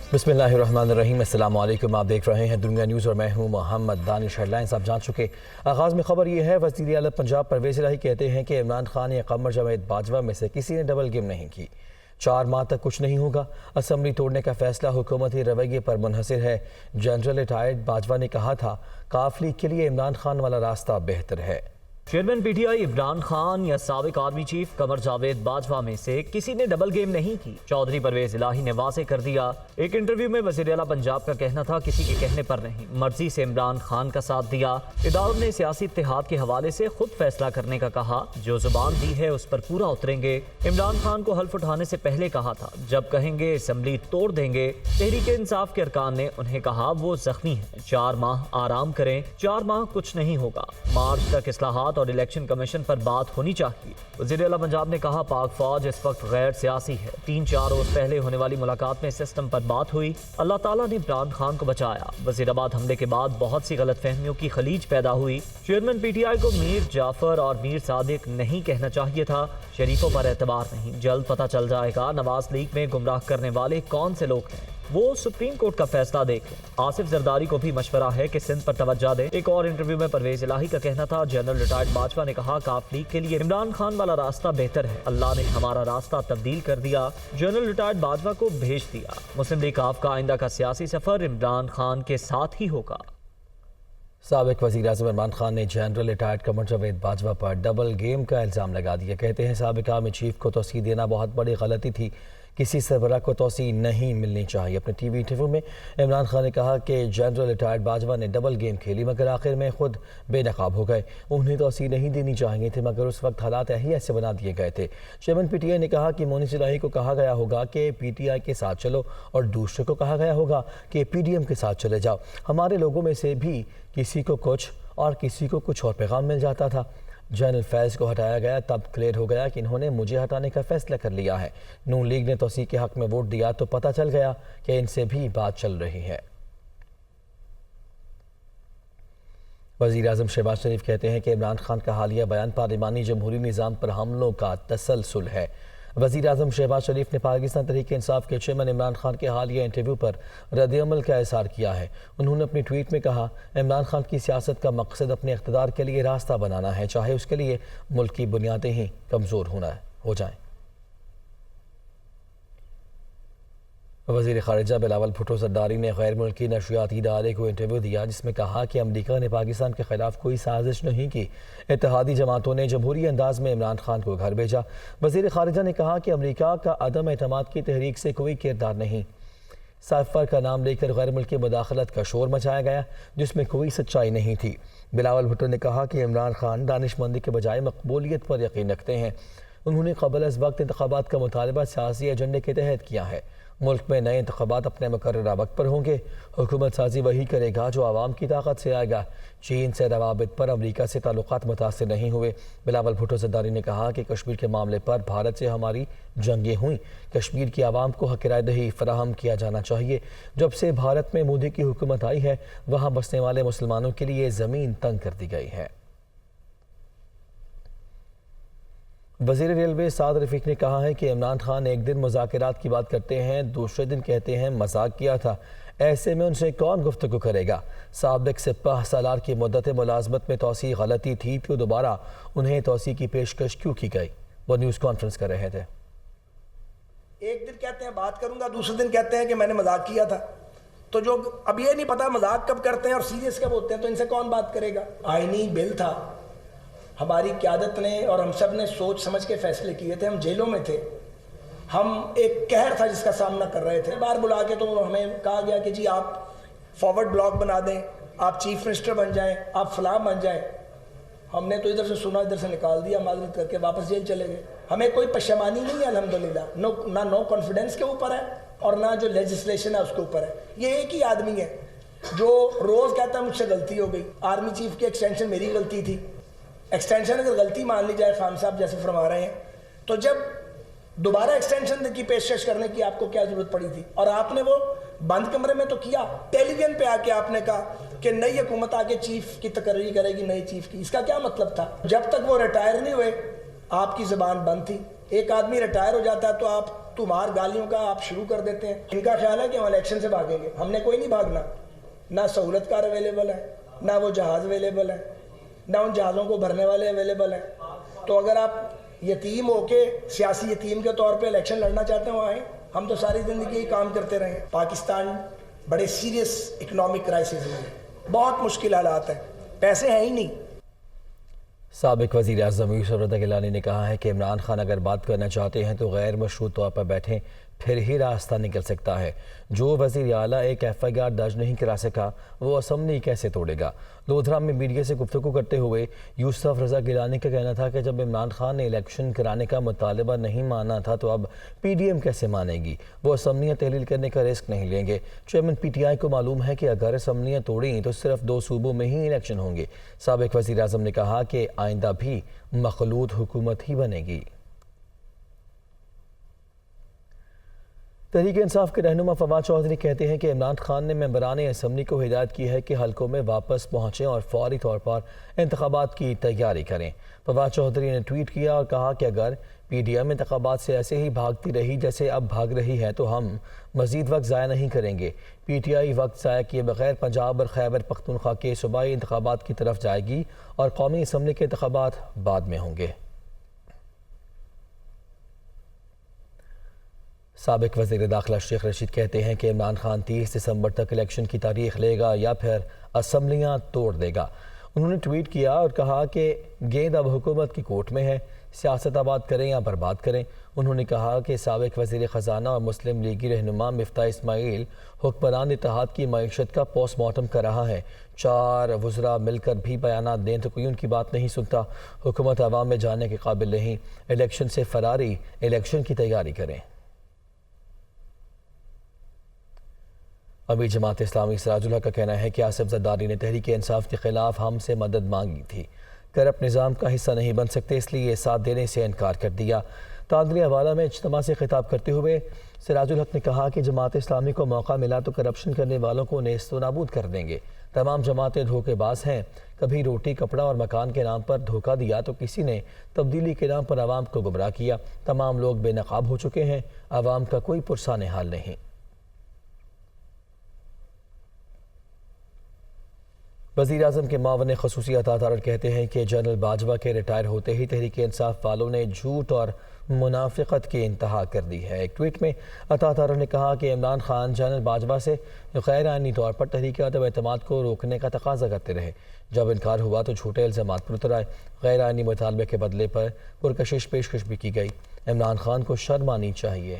बिस्मिल्लाहिर्रहमानिर्रहीम। अस्सलाम वालेकुम। आप देख रहे हैं दुनिया न्यूज़ और मैं हूं मोहम्मद दानिश। हेडलाइंस आप जान चुके। आगाज़ में खबर ये है, वज़ीर आला पंजाब परवेज़ इलाही कहते हैं कि इमरान खान या कमर जावेद बाजवा में से किसी ने डबल गेम नहीं की। 4 माह तक कुछ नहीं होगा। असम्बली तोड़ने का फैसला हुकूमती रवैये पर मुनहसिर है। जनरल रिटायर्ड बाजवा ने कहा था, काफ लीग के लिए इमरान खान वाला रास्ता बेहतर है। चेयरमैन पीटीआई इमरान खान या साबिक आर्मी चीफ कमर जावेद बाजवा में से किसी ने डबल गेम नहीं की। चौधरी परवेज इलाही ने वाज़ेह कर दिया। एक इंटरव्यू में वज़ीर आला पंजाब का कहना था, किसी के कहने पर नहीं, मर्जी से इमरान खान का साथ दिया। इदारों ने सियासी इत्तेहाद के हवाले से खुद फैसला करने का कहा। जो जुबान दी है उस पर पूरा उतरेंगे। इमरान खान को हल्फ उठाने से पहले कहा था, जब कहेंगे असम्बली तोड़ देंगे। तहरीक इंसाफ के अरकान ने उन्हें कहा वो जख्मी है, 4 माह आराम करें। 4 माह कुछ नहीं होगा। मार्च तक इस्लाहात और इलेक्शन कमीशन पर बात होनी चाहिए। वज़ीर आला पंजाब ने कहा, पाक फौज इस वक्त गैर सियासी है। 3-4 रोज पहले होने वाली मुलाकात में सिस्टम पर बात हुई। अल्लाह ताला ने इमरान खान को बचाया। वज़ीराबाद हमले के बाद बहुत सी गलत फहमियों की खलीज पैदा हुई। चेयरमैन पीटीआई को मीर जाफर और मीर सादिक नहीं कहना चाहिए था। शरीफों पर एतबार नहीं, जल्द पता चल जाएगा नवाज लीग में गुमराह करने वाले कौन से लोग हैं। वो सुप्रीम कोर्ट का फैसला देख लें। आसिफ जरदारी को भी मशवरा है कि सिंध पर तवज्जो दें। एक और इंटरव्यू में परवेज इलाही का कहना था, जनरल रिटायर्ड बाजवा ने कहा, काफ लीग के लिए इमरान खान वाला रास्ता बेहतर है। अल्लाह ने हमारा रास्ता तब्दील कर दिया। जनरल रिटायर्ड बाजवा को भेज दिया। मुस्लिम लीग काफ का आइंदा का सियासी सफर इमरान खान के साथ ही होगा। साबिक वज़ीर आज़म इमरान खान ने जनरल रिटायर्ड कमर जावेद बाजवा पर डबल गेम का इल्ज़ाम लगा दिया। कहते हैं, साबिक आर्मी चीफ को तोसी देना बहुत बड़ी गलती थी। किसी सरबरा को तोसी नहीं मिलनी चाहिए। अपने टीवी इंटरव्यू में इमरान खान ने कहा कि जनरल रिटायर्ड बाजवा ने डबल गेम खेली, मगर आखिर में खुद बेनकाब हो गए। उन्हें तोसी नहीं देनी चाहिए थी, मगर उस वक्त हालात ही ऐसे बना दिए गए थे। चेयरमैन पीटीआई ने कहा कि मोनिस इलाही को कहा गया होगा कि पीटीआई के साथ चलो, और दूसरे को कहा गया होगा कि पीडीएम के साथ चले जाओ। हमारे लोगों में से भी किसी को कुछ और किसी को कुछ और पैगाम मिल जाता था। जनरल फैज़ को हटाया गया, तब क्लियर हो गया कि इन्होंने मुझे हटाने का फैसला कर लिया है। नून लीग ने तोसी के हक में वोट दिया तो पता चल गया कि इनसे भी बात चल रही है। वज़ीर आज़म शहबाज शरीफ कहते हैं कि इमरान खान का हालिया बयान पार्लिमानी जमहूरी निज़ाम पर हमलों का तसलसल है। वज़ीर आज़म शहबाज शरीफ ने पाकिस्तान तहरीक इंसाफ के चेयरमैन इमरान खान के हालिया इंटरव्यू पर रद्द-ए-अमल का इज़हार किया है। उन्होंने अपनी ट्वीट में कहा, इमरान खान की सियासत का मकसद अपने इक़्तिदार के लिए रास्ता बनाना है, चाहे उसके लिए मुल्क की बुनियादें ही कमज़ोर हो जाएँ। वज़ीर ख़ारिजा बिलावल भुट्टो ज़रदारी ने गैर मुल्की नशरियाती इदारे को इंटरव्यू दिया, जिसमें कहा कि अमरीका ने पाकिस्तान के खिलाफ कोई साजिश नहीं की। इत्तेहादी जमातों ने जमहूरी अंदाज में इमरान खान को घर भेजा। वज़ीर ख़ारिजा ने कहा कि अमरीका का अदम एतमाद की तहरीक से कोई किरदार नहीं। साइफर का नाम लेकर गैर मुल्की मुदाखलत का शोर मचाया गया, जिसमें कोई सच्चाई नहीं थी। बिलावल भुट्टो ने कहा कि इमरान खान दानिशमंदी के बजाय मकबूलियत पर यकीन रखते हैं। उन्होंने क़ब्ल अज़ वक्त इंतख़ाबात का मुतालबा सियासी एजेंडे के तहत किया है। मुल्क में नए इंतख़ाबात अपने मुकर्ररा वक्त पर होंगे। हुकूमत साजी वही करेगा जो आवाम की ताकत से आएगा। चीन से रवाबित पर अमरीका से ताल्लुकात मुतासिर नहीं हुए। बिलावल भुट्टो ज़रदारी ने कहा कि कश्मीर के मामले पर भारत से हमारी जंगें हुई। कश्मीर की आवाम को हक़ राय दही फराहम किया जाना चाहिए। जब से भारत में मोदी की हुकूमत आई है, वहाँ बसने वाले मुसलमानों के लिए ज़मीन तंग कर दी गई है। वज़ीर रेलवे साद रफ़ीक ने कहा है कि इमरान खान एक दिन मुज़ाकरात की बात करते हैं, दूसरे दिन कहते हैं मजाक किया था। ऐसे में उनसे कौन गुफ्तगू करेगा। साबिक सिपाह सालार की मुद्दत मुलाजमत में तोसी गलती थी तो दोबारा उन्हें तोसी की पेशकश क्यों की गई। वो न्यूज़ कॉन्फ्रेंस कर रहे थे। एक दिन कहते हैं बात करूंगा, दूसरे दिन कहते हैं कि मैंने मजाक किया था। तो जो अब ये नहीं पता मजाक कब करते हैं और सीरियस कब होते हैं, तो इनसे कौन बात करेगा। आईनी बिल था, हमारी क़यादत ने और हम सब ने सोच समझ के फैसले किए थे। हम जेलों में थे, हम एक कहर था जिसका सामना कर रहे थे। बार बुला के तो हमें कहा गया कि जी आप फॉरवर्ड ब्लॉक बना दें, आप चीफ मिनिस्टर बन जाएं, आप फलां बन जाएं। हमने तो इधर से सुना, इधर से निकाल दिया, माजरत करके वापस जेल चले गए। हमें कोई पशेमानी नहीं है अल्हम्दुलिल्लाह। ना नो कॉन्फिडेंस के ऊपर है और ना जो लेजिस्लेशन है उसके ऊपर है। ये एक ही आदमी है जो रोज़ कहता है मुझसे गलती हो गई। आर्मी चीफ की एक्सटेंशन मेरी गलती थी। एक्सटेंशन अगर गलती मान ली जाए, खान साहब जैसे फरमा रहे हैं, तो जब दोबारा एक्सटेंशन की पेशकश करने की आपको क्या जरूरत पड़ी थी। और आपने वो बंद कमरे में तो किया, टेलीविजन पे आके आपने कहा कि नई हुकूमत आके चीफ की तकरीर करेगी, नई चीफ की। इसका क्या मतलब था। जब तक वो रिटायर नहीं हुए आपकी ज़बान बंद थी। एक आदमी रिटायर हो जाता है तो आप تو مار گالیوں کا آپ شروع کر دیتے ہیں. ان کا خیال ہے کہ ہم الیکشن سے بھاگیں گے. ہم نے کوئی نہیں بھاگنا. نہ سہولت کار اویلیبل ہے, نہ وہ جہاز اویلیبل ہے, نہ ان جہازوں کو بھرنے والے اویلیبل ہیں. تو اگر آپ یتیم ہو کے سیاسی یتیم کے طور پہ الیکشن لڑنا چاہتے ہیں وہ آئیں. ہم تو ساری زندگی کام کرتے رہے ہیں. پاکستان بڑے سیریس اکنامک کرائسس میں ہے, بہت مشکل حالات ہیں, پیسے ہیں ہی نہیں. سابق وزیر اعظم یوسف رضا گیلانی نے کہا ہے کہ عمران خان اگر بات کرنا چاہتے ہیں تو غیر مشروط طور پر بیٹھیں, پھر ہی راستہ نکل سکتا ہے. جو وزیر اعلیٰ ایک FIR درج نہیں کرا سکا وہ اسمبلی کیسے توڑے گا. لودھرا میں میڈیا سے گفتگو کرتے ہوئے یوسف رضا گیلانی کا کہنا تھا کہ جب عمران خان نے الیکشن کرانے کا مطالبہ نہیں مانا تھا تو اب PDM کیسے مانے گی. وہ اسمبلیاں تحلیل کرنے کا رسک نہیں لیں گے. چیئرمین PTI کو معلوم ہے کہ اگر اسمبلیاں توڑیں تو صرف 2 صوبوں میں ہی الیکشن ہوں گے. سابق وزیر اعظم نے کہا کہ آئندہ بھی مخلوط حکومت ہی بنے گی. تحریک انصاف کے رہنما فواد چودھری کہتے ہیں کہ عمران خان نے ممبران اسمبلی کو ہدایت کی ہے کہ حلقوں میں واپس پہنچیں اور فوری طور پر انتخابات کی تیاری کریں. فواد چودھری نے ٹویٹ کیا اور کہا کہ اگر PDM انتخابات سے ایسے ہی بھاگتی رہی جیسے اب بھاگ رہی ہے تو ہم مزید وقت ضائع نہیں کریں گے. PTI وقت ضائع کیے بغیر پنجاب اور خیبر پختونخوا کے صوبائی انتخابات کی طرف جائے گی اور قومی اسمبلی کے انتخابات بعد میں ہوں گے. سابق وزیر داخلہ شیخ رشید کہتے ہیں کہ عمران خان 30 دسمبر تک الیکشن کی تاریخ لے گا یا پھر اسمبلیاں توڑ دے گا. انہوں نے ٹویٹ کیا اور کہا کہ گیند اب حکومت کی کورٹ میں ہے, سیاست آباد کریں یا برباد کریں. انہوں نے کہا کہ سابق وزیر خزانہ اور مسلم لیگی رہنما مفتاح اسماعیل حکمران اتحاد کی معیشت کا پوسٹ مارٹم کر رہا ہے. 4 وزراء مل کر بھی بیانات دیں تو کوئی ان کی بات نہیں سنتا. حکومت عوام میں جانے کے قابل نہیں. الیکشن سے فراری, الیکشن کی تیاری کریں. امیر جماعت اسلامی سراج الحق کا کہنا ہے کہ آصف زرداری نے تحریک انصاف کے خلاف ہم سے مدد مانگی تھی. کرپٹ نظام کا حصہ نہیں بن سکتے اس لیے ساتھ دینے سے انکار کر دیا. تاندلی حوالہ میں اجتماع سے خطاب کرتے ہوئے سراج الحق نے کہا کہ جماعت اسلامی کو موقع ملا تو کرپشن کرنے والوں کو نیست و نابود کر دیں گے. تمام جماعتیں دھوکے باز ہیں. کبھی روٹی کپڑا اور مکان کے نام پر دھوکہ دیا تو کسی نے تبدیلی کے نام پر عوام کو گمراہ کیا. تمام لوگ بے نقاب ہو چکے ہیں. عوام کا کوئی پرسان حال نہیں. وزیر اعظم کے معاون خصوصی عطا تارڑ کہتے ہیں کہ جنرل باجوہ کے ریٹائر ہوتے ہی تحریک انصاف والوں نے جھوٹ اور منافقت کی انتہا کر دی ہے. ایک ٹویٹ میں عطا تارڑ نے کہا کہ عمران خان جنرل باجوہ سے غیر آئینی طور پر تحریک عدم اعتماد کو روکنے کا تقاضا کرتے رہے. جب انکار ہوا تو جھوٹے الزامات پر اتر آئے. غیر آئینی مطالبے کے بدلے پر پرکشش پیشکش بھی کی گئی. عمران خان کو شرم آنی چاہیے.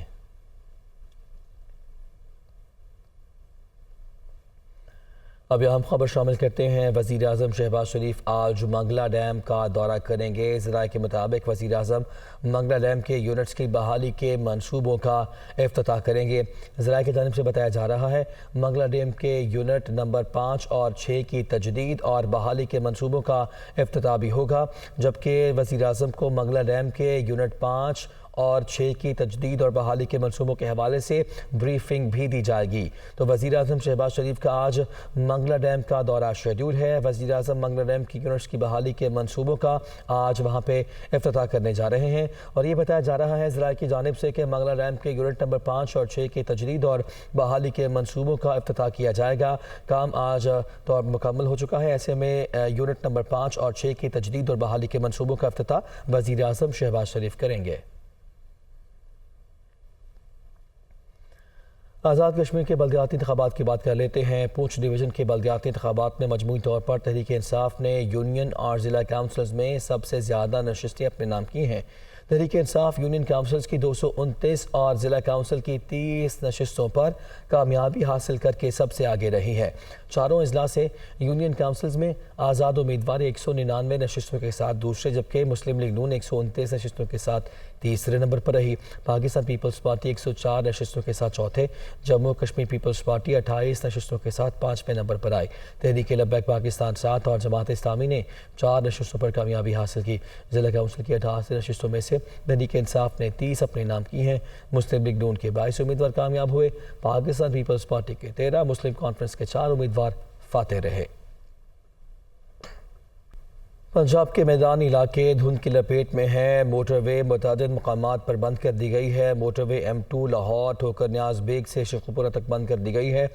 اب اہم خبر شامل کرتے ہیں. وزیر اعظم شہباز شریف آج منگلا ڈیم کا دورہ کریں گے. ذرائع کے مطابق وزیر اعظم منگلا ڈیم کے یونٹس کی بحالی کے منصوبوں کا افتتاح کریں گے. ذرائع کی جانب سے بتایا جا رہا ہے منگلا ڈیم کے یونٹ نمبر 5 اور 6 کی تجدید اور بحالی کے منصوبوں کا افتتاح بھی ہوگا, جبکہ وزیر اعظم کو منگلا ڈیم کے یونٹ 5 اور 6 کی تجدید اور بحالی کے منصوبوں کے حوالے سے بریفنگ بھی دی جائے گی. تو وزیر اعظم شہباز شریف کا آج منگلا ڈیم کا دورہ شیڈیول ہے. وزیر اعظم منگلا ڈیم کی یونٹس کی بحالی کے منصوبوں کا آج وہاں پہ افتتاح کرنے جا رہے ہیں, اور یہ بتایا جا رہا ہے ذرائع کی جانب سے کہ منگلا ڈیم کے یونٹ نمبر 5 اور 6 کی تجدید اور بحالی کے منصوبوں کا افتتاح کیا جائے گا. کام آج طور مکمل ہو چکا ہے. ایسے میں یونٹ نمبر 5 اور 6 کی تجدید اور بحالی کے منصوبوں کا افتتاح وزیر اعظم شہباز شریف کریں گے. آزاد کشمیر کے بلدیاتی انتخابات کی بات کر لیتے ہیں. پونچھ ڈویژن کے بلدیاتی انتخابات میں مجموعی طور پر تحریک انصاف نے یونین اور ضلع کونسلز میں سب سے زیادہ نشستیں اپنے نام کی ہیں. تحریک انصاف یونین کونسلز کی 229 اور ضلع کونسل کی 30 نشستوں پر کامیابی حاصل کر کے سب سے آگے رہی ہے. چاروں اضلاع سے یونین کونسلز میں آزاد امیدوار 199 نشستوں کے ساتھ دوسرے, جبکہ مسلم لیگ نون 129 نشستوں کے ساتھ تیسرے نمبر پر رہی. پاکستان پیپلز پارٹی 104 نشستوں کے ساتھ چوتھے. جموں کشمیر پیپلز پارٹی 28 نشستوں کے ساتھ 5ویں نمبر پر آئی. تحریک لبیک پاکستان 7 اور جماعت اسلامی نے 4 نشستوں پر کامیابی حاصل کی. ضلع کونسل کی 88 نشستوں میں سے تحریک انصاف نے 30 اپنے نام کی ہیں. مسلم لیگ نون کے 22 امیدوار کامیاب ہوئے. پاکستان پیپلز پارٹی کے 13, مسلم کانفرنس کے 4 امیدوار فاتح رہے. पंजाब के मैदानी इलाके धुंध की लपेट में है। मोटरवे मुतअद्दिद मकामात पर बंद कर दी गई है। मोटरवे M2 लाहौर ठोकर न्याज बेग से शेखुपुरा तक बंद कर दी गई है।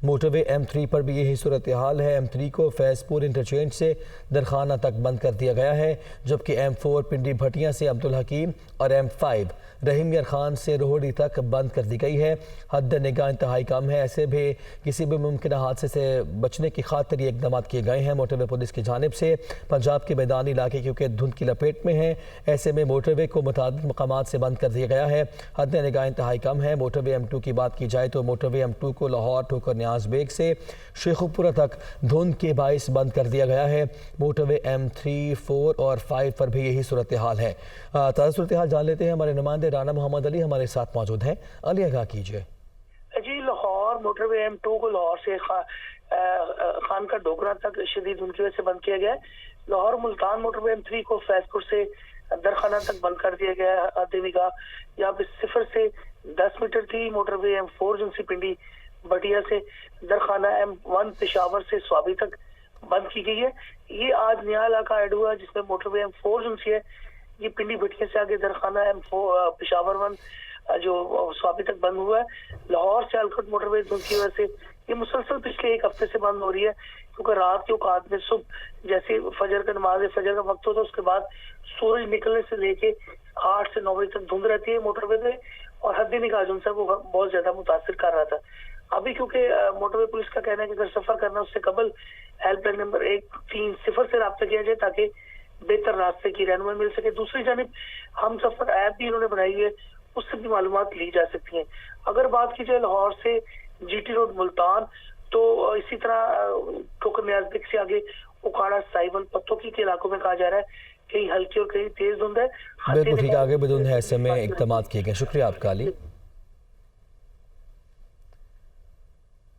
मोटरवे M3 पर भी यही सूरत हाल है। M3 को फैज़पुर इंटरचेंज से दरखाना तक बंद कर दिया गया है, जबकि M4 पिंडी भटिया से अब्दुल हकीम और M5 रहीम यार खान से रोहड़ी तक बंद कर दी गई है। हद निगाह इंतहाई कम है, ऐसे भी किसी भी मुमकिन हादसे से बचने की खातिर ये इकदाम किए गए हैं। मोटरवे पुलिस की जानिब से पंजाब के मैदानी इलाके क्योंकि धुंध की लपेट में है, ऐसे में मोटरवे को मुतअद्दिद मकामात से बंद कर दिया गया है। हद निगाह इंतहाई कम है। मोटरवे M2 की बात की जाए तो मोटरवे M2 को लाहौर ठोकर न्याज बेग से शेखुपुरा तक धुंध के बाइस बंद कर दिया गया है। मोटरवे M3, 4 और 5 पर भी यही सूरत हाल है। ताज़ा सूरत हाल जान लेते हैं, हमारे नुमाइंदे राना मोहम्मद अली हमारे साथ मौजूद हैं। अली आगाह कीजिए। जी, लाहौर मोटरवे M2 को लाहौर से खान का डोगरा तक शदीद धुंध की वजह से बंद किया गया है। लाहौर मुल्तान मोटरवे M3 को फैजपुर से दरखाना तक बंद कर दिया गया है। हद निगाह यहाँ पे 0 से 10 मीटर थी। मोटरवे M4 जुनसी पिंडी बटिया से दरखाना M1 पेशावर से स्वाबी तक बंद की गई है। ये आज नया इलाका ऐड हुआ जिसमें मोटरवे M4 जुनसी है, ये पिंडी भटिया से आगे दरखाना M4 पेशावर 1 जो स्वाबी तक बंद हुआ है। लाहौर से अलकट मोटरवे धुंध की वजह से ये मुसलसल पिछले 1 हफ्ते से बंद हो रही है, क्योंकि रात के औकात में सुबह जैसे फजर का वक्त होता है, उसके बाद सूरज निकलने से लेके 8 से 9 बजे तक धुंध रहती है मोटरवे पे, और हद निगाह जो को बहुत ज्यादा मुतासिर कर रहा था। अभी क्योंकि मोटरवे पुलिस का कहना है कि अगर सफर करना उससे कबल हेल्पलाइन नंबर 130 से रब्ता किया जाए ताकि बेहतर रास्ते की रहनुमाई मिल सके। दूसरी जानिब हम सफर ऐप भी इन्होंने बनाई है, उससे भी मालूमात ली जा सकती हैं। अगर बात की जाए लाहौर से GT रोड मुल्तान, तो इसी तरह ठोकर न्याज़ से आगे उकाड़ा साइबल पत्तोकी के इलाकों में कहा जा रहा है कहीं हल्की और कहीं तेज धुंध है। बिल्कुल ठीक, आगे भी धुंध है, ऐसे में इकदाम किए गए। शुक्रिया आपका अली।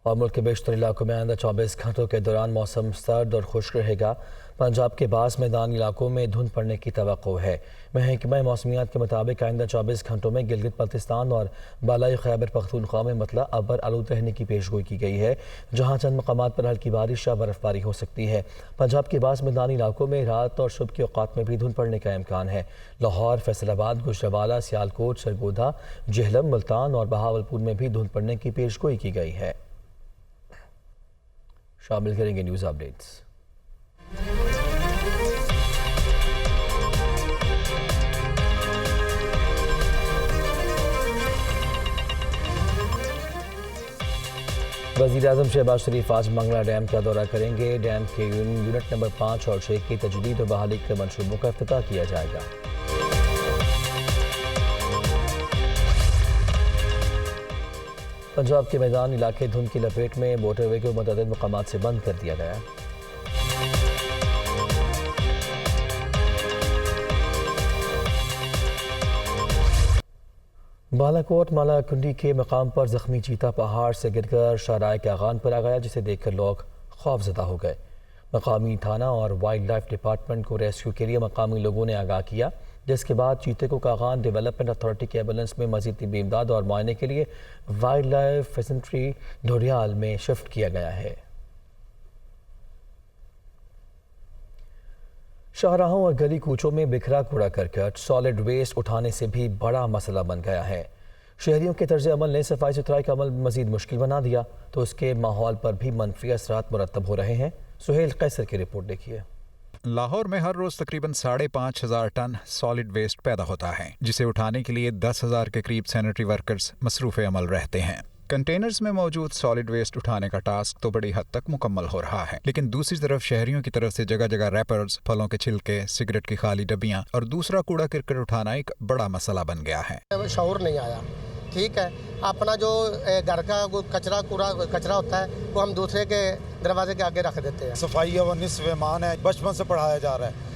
और मुल्क के बेशतर इलाकों में आइंदा 24 घंटों के दौरान मौसम सर्द और खुश्क रहेगा। पंजाब के बास मैदानी इलाकों में धुंध पड़ने की तवक्को है। महकमा मौसमियात के मुताबिक आइंदा 24 घंटों में गिलगित बल्तिस्तान और बालाई खैबर पख्तूनख्वा में मतला अबर आलूद रहने की पेशगोई की गई है, जहाँ चंद मकामात पर हल्की बारिश या बर्फबारी हो सकती है। पंजाब के बास मैदानी इलाकों में रात और सुबह के औकात में भी धुंध पड़ने का इम्कान है। लाहौर, फैसलाबाद, गुजरावाला, सियालकोट, सरगोधा, जेहलम, मुल्तान और बहावलपुर में भी धुंध पड़ने की पेशगोई की गई है। शामिल करेंगे न्यूज़ अपडेट्स। वज़ीर-ए-आज़म शहबाज शरीफ आज मंगला डैम का दौरा करेंगे। डैम के यूनिट नंबर 5 और 6 की तजदीद और बहाली के मनसूबों का इफ्तिताह किया जाएगा। पंजाब के मैदान इलाके धुंध की लपेट में, मोटरवे को मुतअद्दिद मकामात से बंद कर दिया गया। बालाकोट मालाकुंडी के मकाम पर जख्मी चीता पहाड़ से गिरकर शाहराह कागान पर आ गया, जिसे देखकर लोग खौफजदा हो गए। मकामी थाना और वाइल्ड लाइफ डिपार्टमेंट को रेस्क्यू के लिए मकामी लोगों ने आगाह किया, जिसके बाद चीते को कागान डेवलपमेंट अथॉरिटी के एम्बुलेंस में मजीद तिब्बी इमदाद और मुआयने के लिए वाइल्ड लाइफ फेसेंट्री ढोरियाल में शिफ्ट किया गया है। शाहराहों और गली कूचों में बिखरा कूड़ा करकट सॉलिड वेस्ट उठाने से भी बड़ा मसला बन गया है। शहरियों के तर्ज अमल ने सफाई सुथराई का अमल मजीद मुश्किल बना दिया, तो उसके माहौल पर भी मनफी असरात मुरतब हो रहे हैं। सुहेल कैसर की रिपोर्ट देखिए। लाहौर में हर रोज तकरीबन 5,500 टन सॉलिड वेस्ट पैदा होता है, जिसे उठाने के लिए 10,000 के करीब सैनिटरी वर्कर्स मसरूफ़ अमल रहते हैं। कंटेनर्स में मौजूद सॉलिड वेस्ट उठाने का टास्क तो बड़ी हद तक मुकम्मल हो रहा है, लेकिन दूसरी तरफ शहरियों की तरफ से जगह जगह रैपर्स, फलों के छिलके, सिगरेट की खाली डब्बियां और दूसरा कूड़ा करकट उठाना एक बड़ा मसला बन गया है। शऊर नहीं आया, ठीक है। अपना जो घर का कचरा होता है वो हम दूसरे के दरवाजे के आगे रख देते हैं। सफाई व निस्फ़ ईमान है, बचपन से पढ़ाया जा रहा है,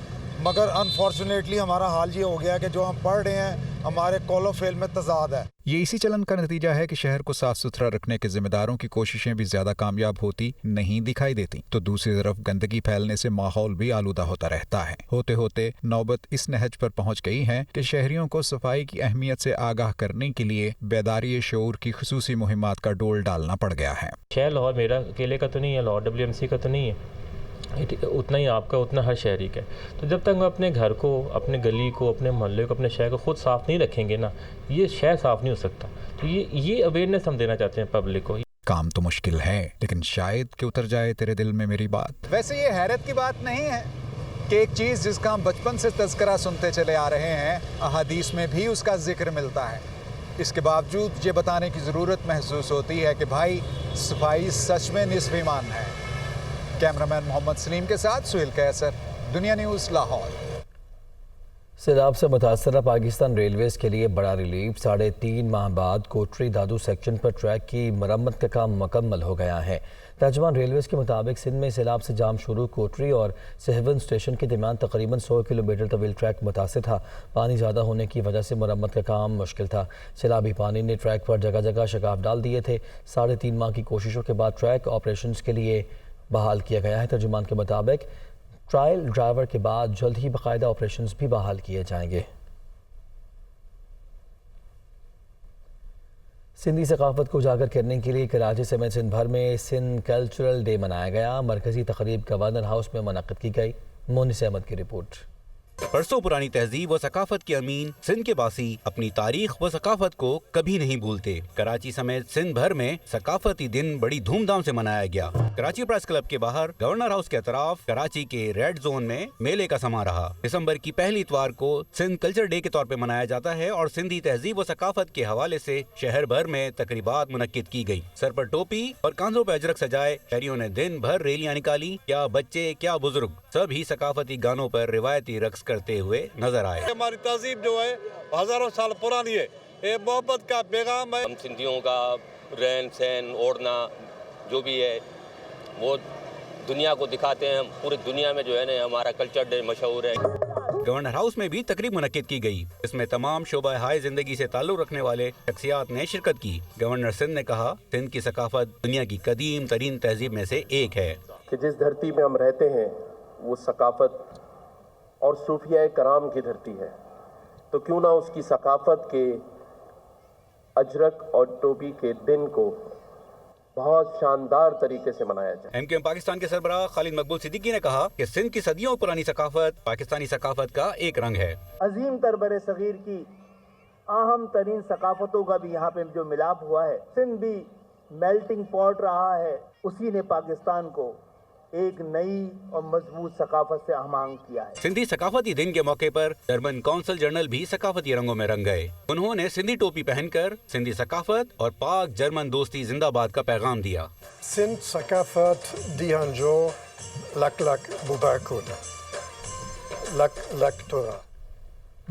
मगर अनफॉर्चुनेटली हमारा हाल ये हो गया कि जो हम पढ़ रहे हैं हमारे कौलो फेल में तजाद है। ये इसी चलन का नतीजा है कि शहर को साफ सुथरा रखने के जिम्मेदारों की कोशिशें भी ज्यादा कामयाब होती नहीं दिखाई देती, तो दूसरी तरफ गंदगी फैलने से माहौल भी आलूदा होता रहता है। होते होते नौबत इस नहज पर पहुंच गई है कि शहरियों को सफाई की अहमियत से आगाह करने के लिए बेदारी शऊर की खुसूसी मुहिमात का डोल डालना पड़ गया है। शहर लाहौर मेरा अकेले का तो नहीं है, लाहौर WMC का तो नहीं है। उतना ही आपका, उतना हर शहरी का है। तो जब तक हम अपने घर को, अपने गली को, अपने मोहल्ले को, अपने शहर को खुद साफ़ नहीं रखेंगे ना, ये शहर साफ़ नहीं हो सकता। तो ये अवेयरनेस हम देना चाहते हैं पब्लिक को। काम तो मुश्किल है, लेकिन शायद कि उतर जाए तेरे दिल में मेरी बात। वैसे ये हैरत की बात नहीं है कि एक चीज़ जिसका हम बचपन से तज़किरा सुनते चले आ रहे हैं, अहादीस में भी उसका जिक्र मिलता है। इसके बावजूद ये बताने की ज़रूरत महसूस होती है कि भाई सफाई सच में निस्फ़ ईमान है। कैमरामैन मोहम्मद सलीम के साथ सुहेल कैसर, दुनिया न्यूज़, लाहौर। सैलाब से मुतासरा पाकिस्तान रेलवेज़ के लिए बड़ा रिलीफ। 3.5 माह बाद कोटरी दादू सेक्शन पर ट्रैक की मरम्मत का काम मुकम्मल हो गया है। तर्जुमान रेलवेज़ के मुताबिक सिंध में सैलाब से जाम शुरू कोटरी और सहवन स्टेशन के दरमियान तकरीबन 100 किलोमीटर तवील ट्रैक मुतासर था। पानी ज़्यादा होने की वजह से मरम्मत का काम मुश्किल था। सैलाबी पानी ने ट्रैक पर जगह जगह शगाफ डाल दिए थे। 3.5 माह की कोशिशों के बाद ट्रैक ऑपरेशंस के लिए बहाल किया गया है। तर्जुमान के मुताबिक ट्रायल ड्राइवर के बाद जल्द ही बाकायदा ऑपरेशंस भी बहाल किए जाएंगे। सिंधी सकाफत को उजागर करने के लिए कराची समेत सिंध भर में सिंध कल्चरल डे मनाया गया। मरकजी तकरीब गवर्नर हाउस में मुनक्किद की गई। मोनिस अहमद की रिपोर्ट। बरसों पुरानी तहजीब व सकाफत के अमीन सिंध के बासी अपनी तारीख व सकाफत को कभी नहीं भूलते। कराची समेत सिंध भर में सकाफती दिन बड़ी धूमधाम से मनाया गया। कराची प्रेस क्लब के बाहर गवर्नर हाउस के अतराफ कराची के रेड जोन में मेले का समा रहा। दिसंबर की पहली इतवार को सिंध कल्चर डे के तौर पे मनाया जाता है और सिंधी तहजीब व सकाफत के हवाले से शहर भर में तकरीबात मुनक्किद की गई। सर पर टोपी और कांधों पर अजरक सजाए शहरियों ने दिन भर रैलियां निकाली। क्या बच्चे क्या बुजुर्ग सभी सकाफती गानों पर रिवायती रक्स करते हुए नजर आए। हमारी तहजीब जो है हजारों साल पुरानी है, ये मोहब्बत का पैगाम है। हम सिंधियों का रहन सहन ओढ़ना जो भी है वो दुनिया को दिखाते हैं। पूरी दुनिया में जो है ना हमारा कल्चर डे मशहूर है। गवर्नर हाउस में भी तकरीब मुनक्किद की गई। इसमें तमाम शोबा हाय जिंदगी से ताल्लुक रखने वाले शख्सियात ने शिरकत की। गवर्नर सिंध ने कहा, सिंध की सकाफत दुनिया की कदीम तरीन तहजीब में से एक है कि जिस धरती में हम रहते हैं वो सकाफत और सूफिया कराम की धरती है, तो क्यों ना उसकी सकाफत के अजरक और टोपी के दिन को बहुत शानदार तरीके से मनाया जाए। एमक्यूएम पाकिस्तान के सरबराह खालिद मकबूल सिद्दीकी ने कहा कि सिंध की सदियों पुरानी सकाफत पाकिस्तानी सकाफत का एक रंग है। अजीम तर बर सगीर की अहम तरीन सकाफतों का भी यहाँ पे जो मिलाप हुआ है, सिंध भी मेल्टिंग पॉट रहा है। उसी ने पाकिस्तान को एक नई और मजबूत सकाफत से आहमांग किया है। सिंधी सकाफती दिन के मौके पर जर्मन कौंसल जनरल भी सकाफती रंगों में रंग गए। उन्होंने सिंधी टोपी पहनकर सिंधी सकाफत और पाक जर्मन दोस्ती जिंदाबाद का पैगाम दिया। सिंध सकाफत दिहंजो लक लक मुबारकुन लक लक तोरा।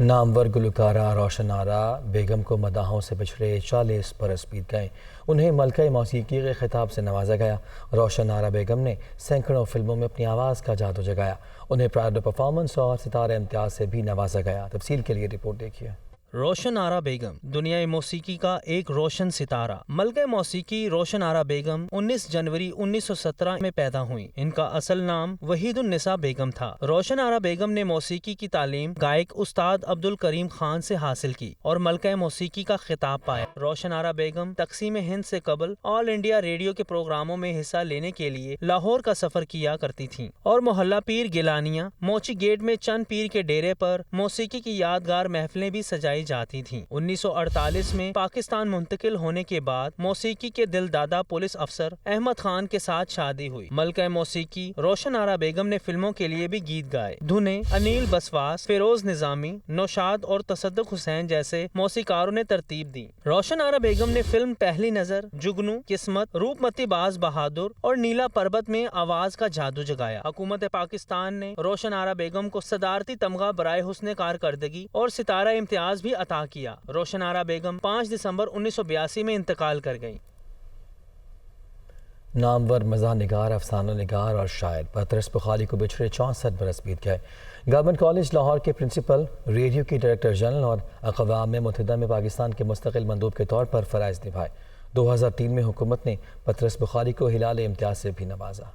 नामवर गुलकारा रोशन आरा बेगम को मदाहों से बिछड़े 40 बरस बीत गए। उन्हें मलका मौसीकी के खिताब से नवाजा गया। रोशन आरा बेगम ने सैकड़ों फिल्मों में अपनी आवाज़ का जादू जगाया। उन्हें प्राइड ऑफ परफॉर्मेंस और सितारे इम्तियाज से भी नवाजा गया। तफसील के लिए रिपोर्ट देखिए। रोशन आरा बेगम दुनिया मौसीकी का एक रोशन सितारा। मलका मौसीकी रोशन आरा बेगम 19 जनवरी 1917 में पैदा हुई। इनका असल नाम वहीदुन्निसा बेगम था। रोशन आरा बेगम ने मौसीकी की तालीम गायक उस्ताद अब्दुल करीम खान से हासिल की और मलका मौसीकी का खिताब पाया। रोशन आरा बेगम तकसीम हिंद से कबल ऑल इंडिया रेडियो के प्रोग्रामों में हिस्सा लेने के लिए लाहौर का सफर किया करती थीं और मोहल्ला पीर गिलानिया मोची गेट में चंद पीर के डेरे पर मौसीकी की यादगार महफिलें भी सजाई जाती थीं। 1948 में पाकिस्तान मुंतकिल होने के बाद मौसीकी के दिलदादा पुलिस अफसर अहमद खान के साथ शादी हुई। मलका मौसीकी रोशन आरा बेगम ने फिल्मों के लिए भी गीत गाए। धुनें अनिल बसवास, फिरोज निजामी, नौशाद और तसद्दुक हुसैन जैसे मौसीकारों ने तरतीब दी। रोशन आरा बेगम ने फिल्म पहली नजर, जुगनू, किस्मत, रूपमती बाज बहादुर और नीला पर्वत में आवाज का जादू जगाया। हुकूमत पाकिस्तान ने रोशन आरा बेगम को सदारती तमगा बराए हुस्न कारकर्दगी और सितारा इम्तियाज भी अता किया। रोशन आरा बेगम 5 दिसंबर 1982 में इंतकाल कर गई। नामवर मज़ाह निगार, अफसाना निगार और शायर पतरस बुखारी को बिछड़े 64 बरस बीत गए। गवर्नमेंट कॉलेज लाहौर के प्रिंसिपल, रेडियो की डायरेक्टर जनरल और अक़वाम मुत्तहिदा में पाकिस्तान के मुस्तकिल मंदूब के तौर पर फ़राइज़ निभाए। 2003 में हुकूमत ने पतरस बुखारी को हिलाल इम्तियाज से भी नवाजा।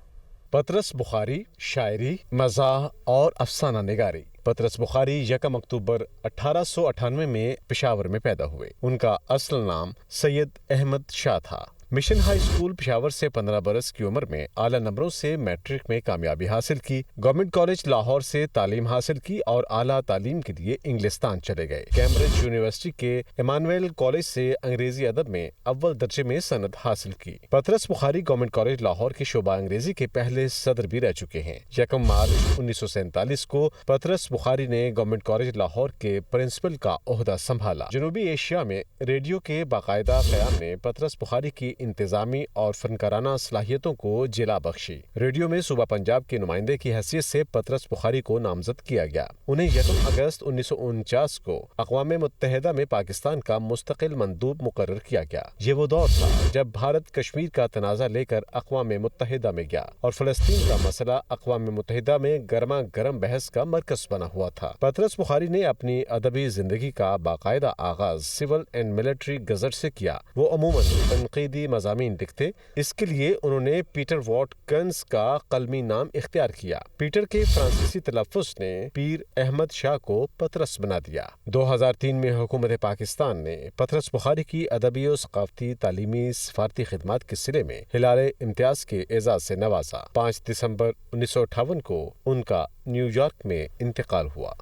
पतरस बुखारी शायरी, मज़ाह और अफसाना निगारी। पतरस बुखारी 1 अक्टूबर 1898 में पेशावर में पैदा हुए। उनका असल नाम सैयद अहमद शाह था। मिशन हाई स्कूल पेशावर से 15 बरस की उम्र में आला नंबरों से मैट्रिक में कामयाबी हासिल की। गवर्नमेंट कॉलेज लाहौर से तालीम हासिल की और आला तालीम के लिए इंग्लिस्तान चले गए। कैम्ब्रिज यूनिवर्सिटी के इमानुएल कॉलेज से अंग्रेजी अदब में अव्वल दर्जे में सनद हासिल की। पतरस बुखारी गवर्नमेंट कॉलेज लाहौर के शोबा अंग्रेजी के पहले सदर भी रह चुके हैं। 1 मार्च 1947 को पतरस बुखारी ने गवर्नमेंट कॉलेज लाहौर के प्रिंसिपल का ओहदा संभाला। जनूबी एशिया में रेडियो के बाकायदा क़याम ने पतरस बुखारी की इंतजामी और फनकाराना सलाहियतों को जिला बख्शी। रेडियो में सूबा पंजाब के नुमाइंदे की हैसियत से पतरस बुखारी को नामजद किया गया। उन्हें 1 अगस्त 1949 को अक़वाम मुत्तहिदा में पाकिस्तान का मुस्तकिल मंदूब मुकर्रर किया गया। ये वो दौर था जब भारत कश्मीर का तनाज़ा लेकर अक़वाम मुत्तहिदा में गया और फ़लस्तीन का मसला अक़वाम मुत्तहिदा में गर्मा गर्म बहस का मरकज़ बना हुआ था। पतरस बुखारी ने अपनी अदबी ज़िंदगी का बाकायदा आगाज़ सिविल एंड मिलिट्री गज़ट से किया। वो अमूमन तनक़ीदी मज़ामीन लिखते। इसके लिए उन्होंने पीटर वॉटकिंस का कलमी नाम इख्तियार किया। पीटर के फ्रांसीसी तलफ़्फ़ुज़ ने पीर अहमद शाह को पतरस बना दिया। 2003 में हुकूमत पाकिस्तान ने पतरस बुखारी की अदबी और सक़ाफ़ती तालीमी सफ़ारती खिदमात के सिले में हिलाल इम्तियाज़ के एज़ाज़ से नवाजा। 5 दिसंबर 1958 को उनका न्यूयॉर्क में इंतकाल हुआ।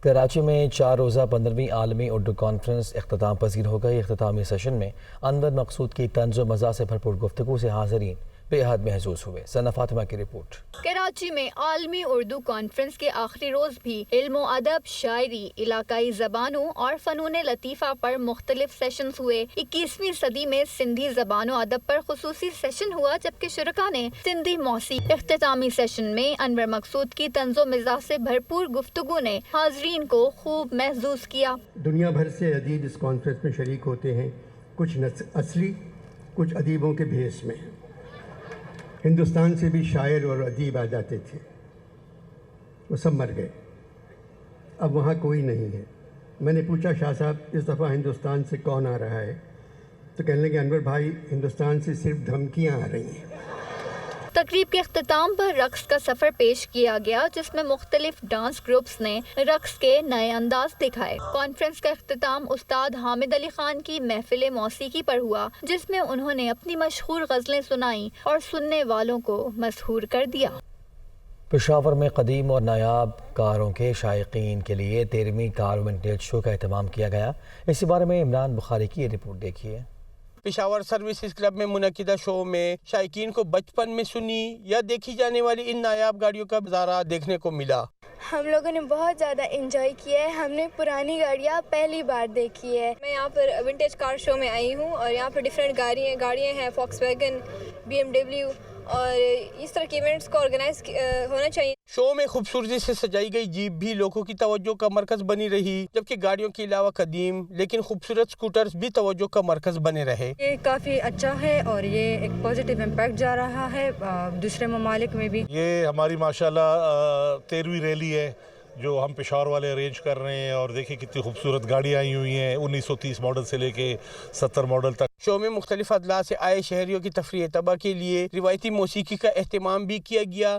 कराची में 4 रोज़ा 15वीं आलमी उर्दू कॉन्फ्रेंस इख्तिताम पजीर हो गई। इख्तितामी सेशन में अनवर मकसूद की तंज़ व मज़ा से भरपूर गुफ्तगू से हाज़रीन बेहद महसूस हुए। सना फातिमा की रिपोर्ट। कराची में आलमी उर्दू कॉन्फ्रेंस के आखिरी रोज़ भी इल्म अदब, शायरी, इलाकाई ज़बानों और फ़नून लतीफ़ा पर मुख्तलिफ सेशंस हुए। 21वीं सदी में सिंधी ज़बान व अदब पर खुसूसी सेशन हुआ, जबकि शुरका ने सिंधी मौसीक़ी। इख्तितामी सेशन में अनवर मकसूद की तंज़ो मिज़ाज से भरपूर गुफ्तगू ने हाज़रीन को खूब महसूस किया। दुनिया भर से अदीब इस कॉन्फ्रेंस में शरीक होते हैं, कुछ असली, कुछ अदीबों के भेस में। हिंदुस्तान से भी शायर और अदीब आ जाते थे, वो सब मर गए, अब वहाँ कोई नहीं है। मैंने पूछा, शाह साहब इस दफ़ा हिंदुस्तान से कौन आ रहा है? तो कहने लगे, अनवर भाई हिंदुस्तान से सिर्फ धमकियाँ आ रही हैं। तकरीब के अख्तिताम पर रक्स का सफ़र पेश किया गया, जिसमें मुख्तलिफ डांस ग्रुप्स ने रक्स के नए अंदाज दिखाए। कॉन्फ्रेंस का अख्तिताम उस्ताद हामिद अली खान की महफिल मौसीकी पर हुआ, जिसमें उन्होंने अपनी मशहूर गज़लें सुनाई और सुनने वालों को मसहूर कर दिया। पेशावर में कदीम और नायाब कारों के शायकीन के लिए 13वीं कार विंटेज शो का एहतमाम किया गया। इसी बारे में इमरान बुखारी की ये रिपोर्ट देखिए। पेशावर सर्विसेज क्लब में मुनकिदा शो में शायकीन को बचपन में सुनी या देखी जाने वाली इन नायाब गाड़ियों का नज़ारा देखने को मिला। हम लोगों ने बहुत ज़्यादा एंजॉय किया है। हमने पुरानी गाड़ियाँ पहली बार देखी है। मैं यहाँ पर विंटेज कार शो में आई हूँ और यहाँ पर डिफरेंट गाड़ियाँ हैं, फॉक्सवैगन, BMW और इस तरह के इवेंट्स को ऑर्गेनाइज होना चाहिए। शो में खूबसूरती से सजाई गई जीप भी लोगों की तवज्जो का मरकज बनी रही, जबकि गाड़ियों के अलावा कदीम लेकिन खूबसूरत स्कूटर्स भी तवज्जो का मरकज बने रहे। ये काफ़ी अच्छा है और ये एक पॉजिटिव इम्पैक्ट जा रहा है दूसरे ममालिक में भी। ये हमारी माशाल्लाह 13वीं रैली है जो हम पेशावर वाले अरेंज कर रहे हैं और देखिए कितनी खूबसूरत गाड़ियाँ आई हुई हैं 1930 मॉडल से लेके 70 मॉडल तक। शो में मुख्तलिफ अदला से आए शहरियों की तफरीह तबा के लिए रिवायती मौसीकी का एहतमाम भी किया गया।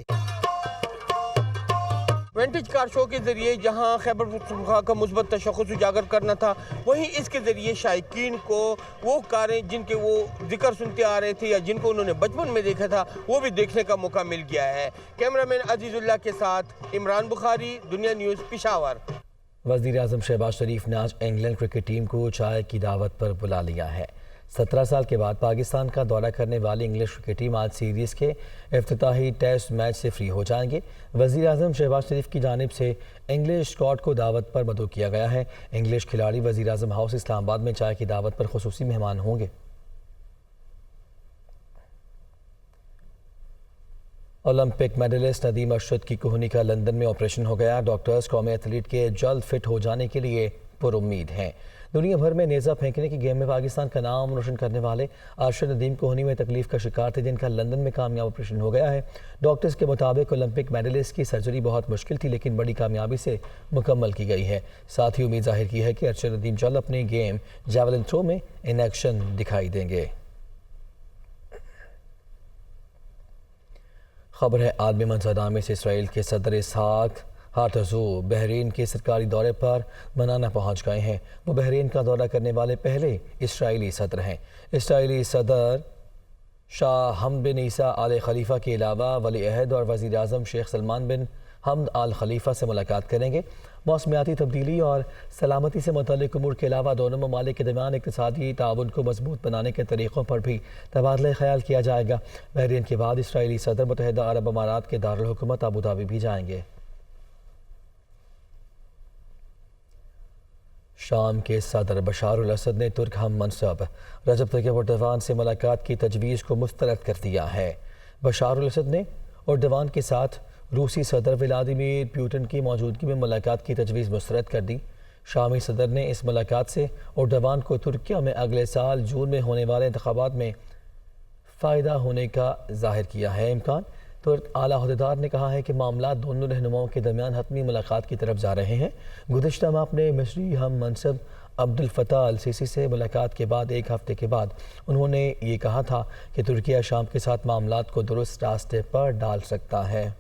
विंटेज कार शो के जरिए जहां खैबर पख्तूनख्वा का मुस्बत तशख़्ख़ुस उजागर करना था, वहीं इसके जरिए शायकीन को वो कारें जिनके वो जिक्र सुनते आ रहे थे या जिनको उन्होंने बचपन में देखा था, वो भी देखने का मौका मिल गया है। कैमरामैन अजीजुल्लाह के साथ इमरान बुखारी, दुनिया न्यूज़, पेशावर। वज़ीर आज़म शहबाज शरीफ ने आज इंग्लैंड क्रिकेट टीम को चाय की दावत पर बुला लिया है। 17 साल के बाद पाकिस्तान का दौरा करने वाली इंग्लिश क्रिकेट टीम आज सीरीज़ के इफ्तिताही टेस्ट मैच से फ्री हो जाएंगे। वज़ीर आज़म शहबाज शरीफ की जानिब से इंग्लिश स्क्वाड को दावत पर मदऊ किया गया है। इंग्लिश खिलाड़ी वज़ीर आज़म हाउस इस्लामाबाद में चाय की दावत पर खुसूसी मेहमान होंगे। ओलंपिक मेडलिस्ट नदीम अरशद की कोहनी का लंदन में ऑपरेशन हो गया। डॉक्टर्स कौमी एथलीट के जल्द फिट हो जाने के लिए पुरुम्मीद हैं। दुनिया भर में नेज़ा फेंकने की गेम में पाकिस्तान का नाम रोशन करने वाले अरशद नदीम कोहनी में तकलीफ का शिकार थे, जिनका लंदन में कामयाब ऑपरेशन हो गया है। डॉक्टर्स के मुताबिक ओलंपिक मेडलिस्ट की सर्जरी बहुत मुश्किल थी, लेकिन बड़ी कामयाबी से मुकम्मल की गई है। साथ ही उम्मीद जाहिर की है कि अरशद नदीम जल्द अपने गेम जैवलिन थ्रो में इन एक्शन दिखाई देंगे। खबर है आदमी मंजरनामे से इसराइल के सदर इसहाक ہارتزو بحرین کے سرکاری دورے پر منانا پہنچ گئے ہیں۔ وہ بحرین کا دورہ کرنے والے پہلے اسرائیلی صدر ہیں۔ اسرائیلی صدر شاہ حمد بن عیسیٰ آل خلیفہ کے علاوہ ولی عہد اور وزیر اعظم شیخ سلمان بن حمد آل خلیفہ سے ملاقات کریں گے۔ موسمیاتی تبدیلی اور سلامتی سے متعلق امور کے علاوہ دونوں ممالک کے درمیان اقتصادی تعاون کو مضبوط بنانے کے طریقوں پر بھی تبادلہ خیال کیا جائے گا۔ بحرین کے بعد اسرائیلی صدر متحدہ عرب امارات کے دارالحکومت ابوظہبی بھی جائیں گے۔ شام کے صدر بشار الاسد نے ترک ہم منصب رجب طیب اردوان سے ملاقات کی تجویز کو مسترد کر دیا ہے۔ بشار الاسد نے اردوان کے ساتھ روسی صدر ولادیمیر پوٹن کی موجودگی میں ملاقات کی تجویز مسترد کر دی۔ شامی صدر نے اس ملاقات سے اردوان کو ترکیہ میں اگلے سال جون میں ہونے والے انتخابات میں فائدہ ہونے کا ظاہر کیا ہے امکان۔ ترک اعلیٰ عہدیدار نے کہا ہے کہ معاملات دونوں رہنماؤں کے درمیان حتمی ملاقات کی طرف جا رہے ہیں۔ گزشتہ ماہ اپنے مصری ہم منصب عبد الفتاح السیسی سے ملاقات کے بعد ایک ہفتے کے بعد انہوں نے یہ کہا تھا کہ ترکیہ شام کے ساتھ معاملات کو درست راستے پر ڈال سکتا ہے۔